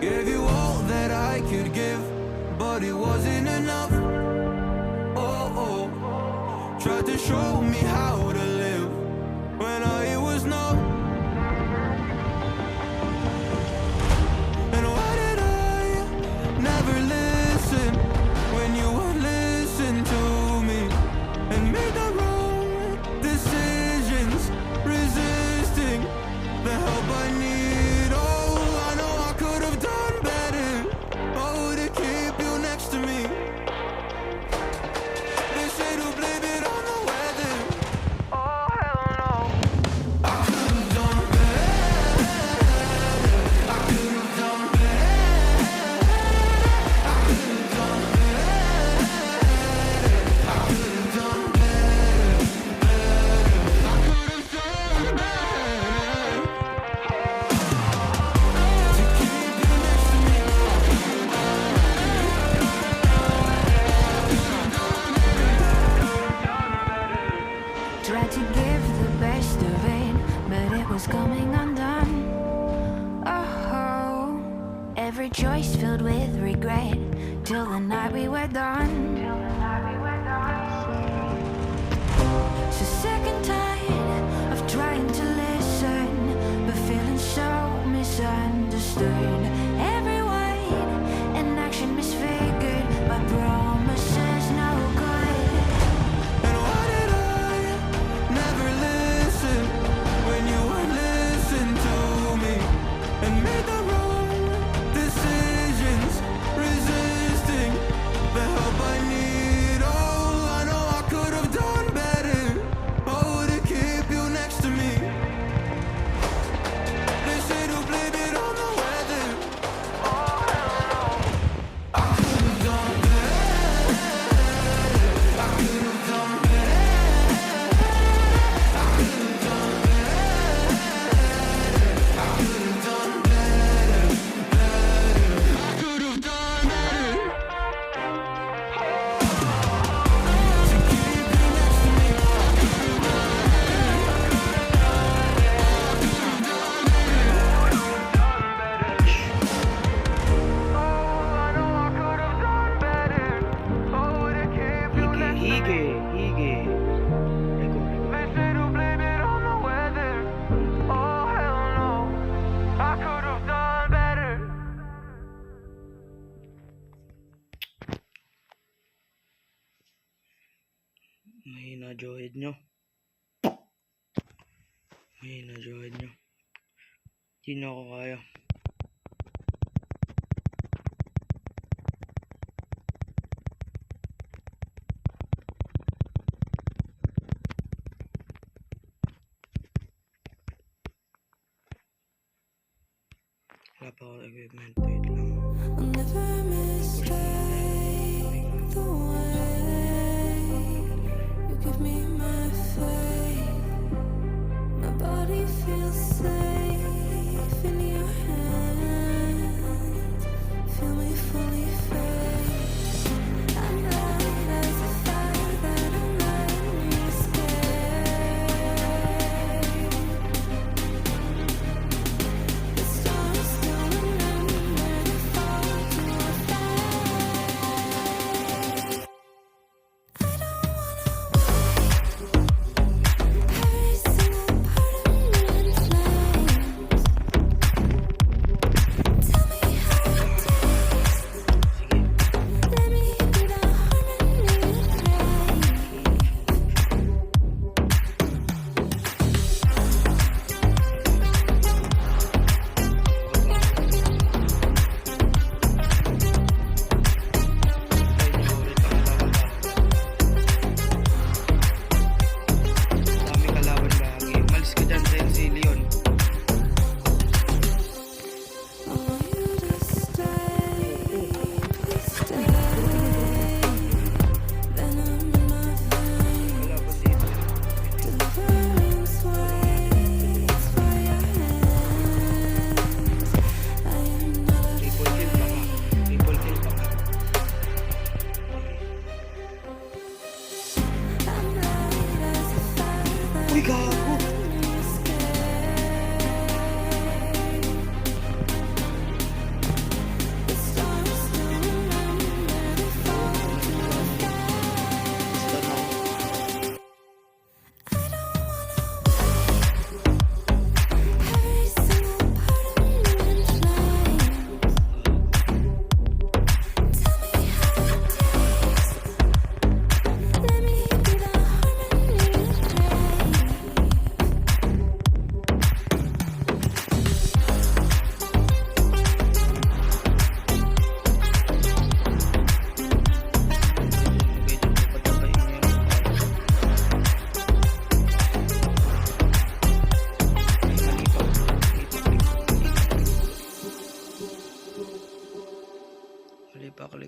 Gave you all that I could give, but it wasn't enough. Oh, oh. Tried to show me how to live when all it was no. And why did I never listen when you would listen to me and make the wrong decisions, resisting the help I need. Oh, I know I could have done better. Oh, to keep you next to me. They say to blame it on the weather. Oh, hell no. I could have done better. I could have done better. I could have done better. I could have done better. I could have done better. To keep you next to me. Tried to give the best of it, but it was coming undone. Oh, every choice filled with regret, till the night we were done. So sick and tired of trying to listen, but feeling so misunderstood. Every word and action misfigured, my promises no good. And why did I never listen when you would listen to me and made the wrong decisions, resisting the help I need. Oh, I know I could have done better. Oh, to keep you next to me. They say to blame it on the weather. Oh, hell no. I could have done better. I could have done better. I could have done better. I could have done better. I could have done better. To keep you next to me. I could have done Oh, I know I could have done better. Oh, to keep you next to me. They say to blame it on the weather. Oh, hell no. I could have done better. Mahina Johed nyo. Mahina Johed nyo. Hindi na ako kaya. Wala pa ako equipment. Wait lang. I'll never mistake the way you give me my faith. My body feels safe in your hands. Feel me fully face. I'm light as a fire that I'm letting you escape. The stars don't remember to fall to our fate. I don't wanna wait. Every single part of me inflames.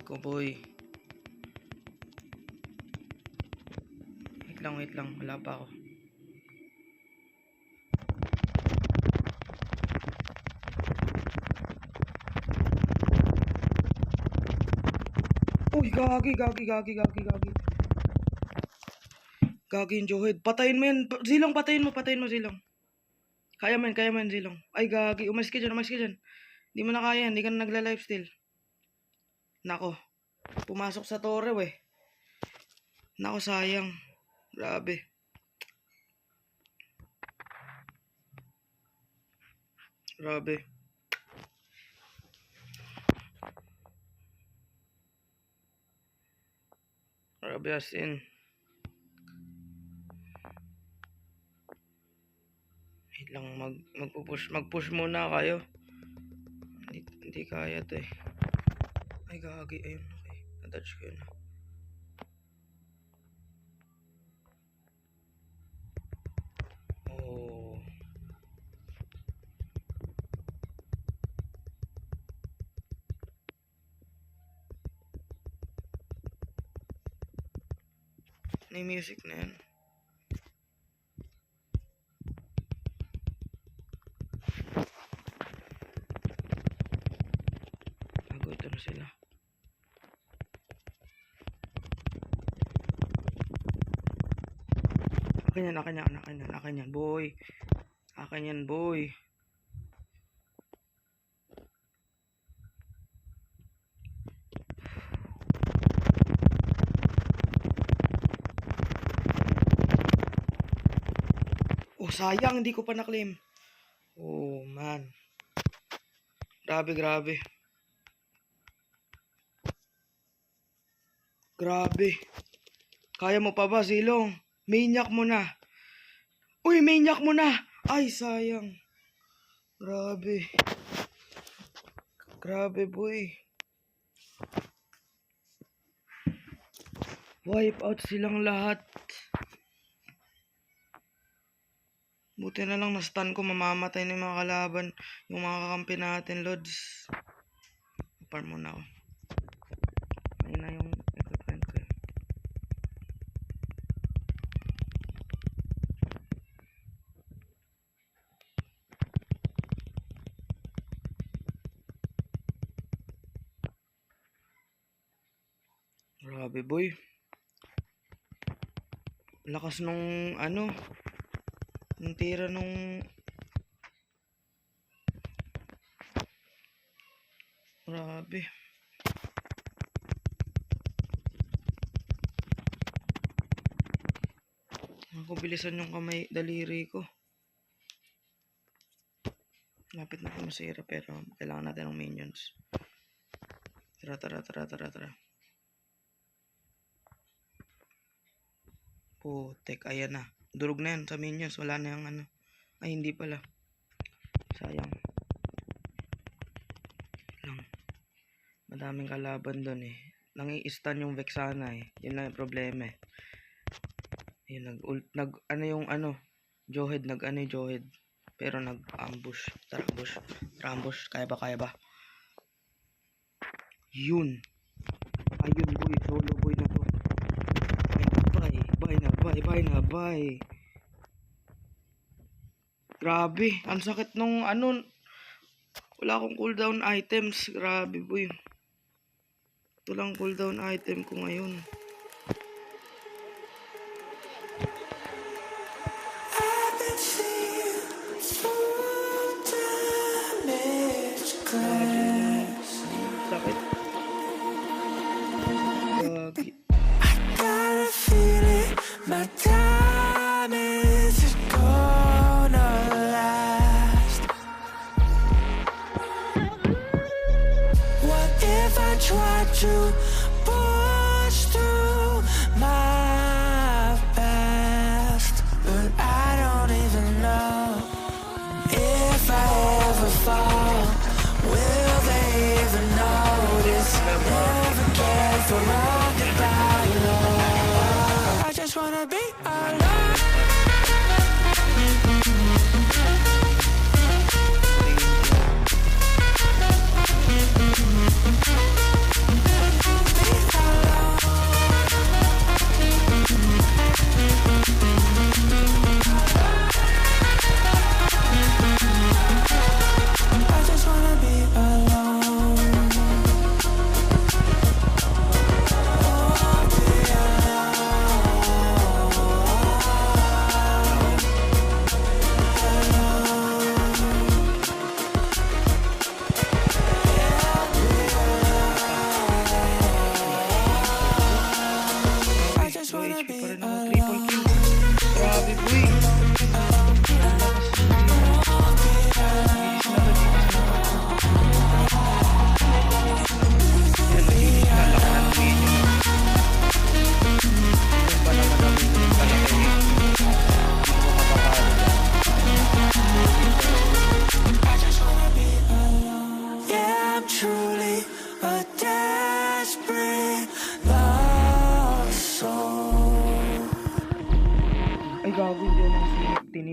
Aray ko, boy. Wait lang. Wala pa ako. Uy, gagi. Gagi yung Johed. Patayin mo yan. Zilong, patayin mo, Zilong. Kaya mo yan, Zilong. Ay, gagi. Umalis ka dyan. Hindi mo na kaya yan. Hindi ka na nagla-lifesteal. Nako. Pumasok sa tore, weh. Nako, sayang. Grabe. Grabe as in. Wait lang, mag-push muna kayo. Hindi kaya to eh. Ay, gagi. Ayun, okay. Na-touch ko yun. Oh. Ano yung music na yan? Ito na sila. Akin yan, boy. Akin yan, boy. Oh, sayang, hindi ko pa na-claim. Oh, man. Grabe. Kaya mo pa ba, Zilong? Maniac mo na. Uy, maniac mo na. Ay, sayang. Grabe, boy. Wipe out silang lahat. Buti na lang na-stun ko, mamamatay na yung mga kalaban. Yung mga kakampi natin, Lods. Farm muna ako. Ayun na yung equipment ko. Grabe, boy. Lakas nung yung tira nung grabe. Ako bilisan yung daliri ko. Lapit na ako masira pero kailangan natin ng minions. Tara. Putek, ayan na. Durog na yan sa minions. Wala na yung Ay, hindi pala. Sayang. Madaming kalaban doon eh. Nangi-stun yung Vexana eh. Yun lang yung problema eh. Yun, Johed, Johed. Pero nag-ambush. Tara, ambush. Kaya ba? Yun. Ayun, boy. Solo boy na to. Bye. Grabe. Ang sakit nung wala akong cooldown items. Grabe, boy. Ito lang cooldown item ko ngayon. I've been seeing full damage glass. Sakit. Gagi. I got a feeling my time is gonna last. What if I try to push through my past? But I don't even know if I ever fall. Will they even notice? Never cared for all goodbye, love. I just wanna be alone.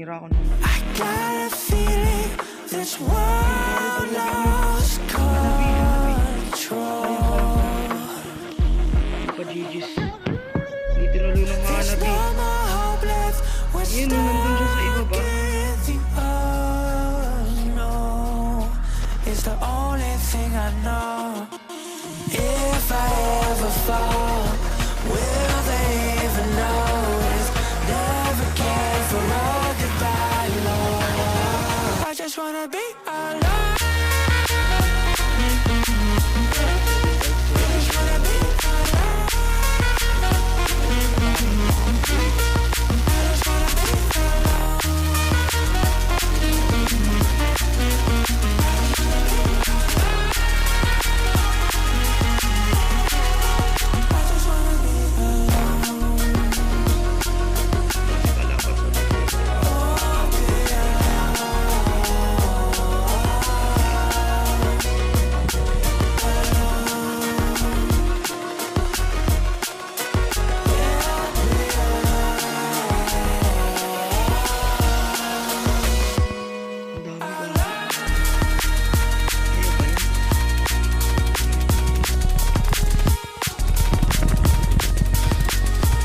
Tira ko na. I got a feeling this world lost control. Pa GG's. Hindi tinuloy ng There's Hanabi. no more hope left. We're Yun, nandun siya sa iba ba? stuck in the unknown. It's the only thing I know. If I ever fall, will they even notice? Never care for all goodbye, Lord. I just wanna be alone. Just wanna be alone. I just wanna be alone. I just wanna be alone. Ang dami ba?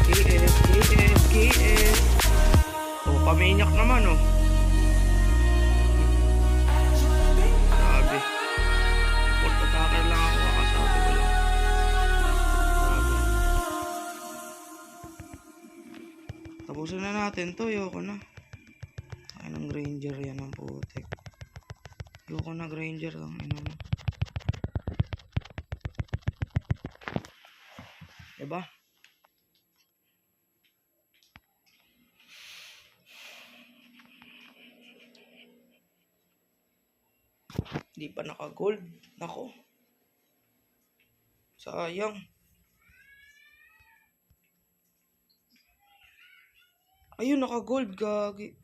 KF, KF, KF. Oh, paminyak naman oh. Sabi. Report attacker lang ako, kakasabi ko lang. Sabi. Tapusin na natin to, ayoko na. Ay, ng Granger yan ang putik. Ayoko na Granger lang, ino mo. Diba? Di pa naka-gold. Nako. Sayang. Ayun, naka-gold, gagi.